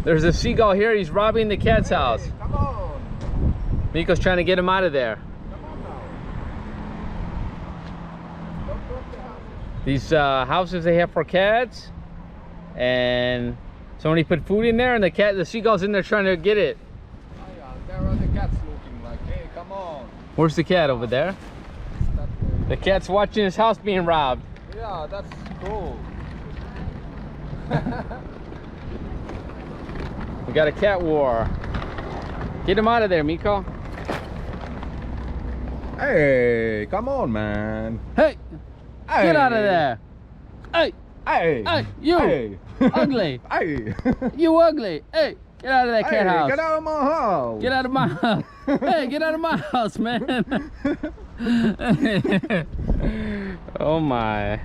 There's a seagull here. He's robbing the cat's house. Hey, come on. Miko's trying to get him out of there. Come on now. Don't drop the house. These houses they have for cats, and somebody put food in there, and the seagull's in there trying to get it. Oh, yeah, there are the cats looking like, hey, come on. Where's the cat over there? That way. The cat's watching his house being robbed. Yeah, that's cool. We got a cat war. Get him out of there, Miko. Hey, come on, man. Hey, Hey. get out of there. Hey, Hey. hey, you. Hey. Ugly. Hey. You ugly. Hey, get out of that cat Hey, house. get out of my house. Get out of my house. Hey, get out of my house, man. Oh my.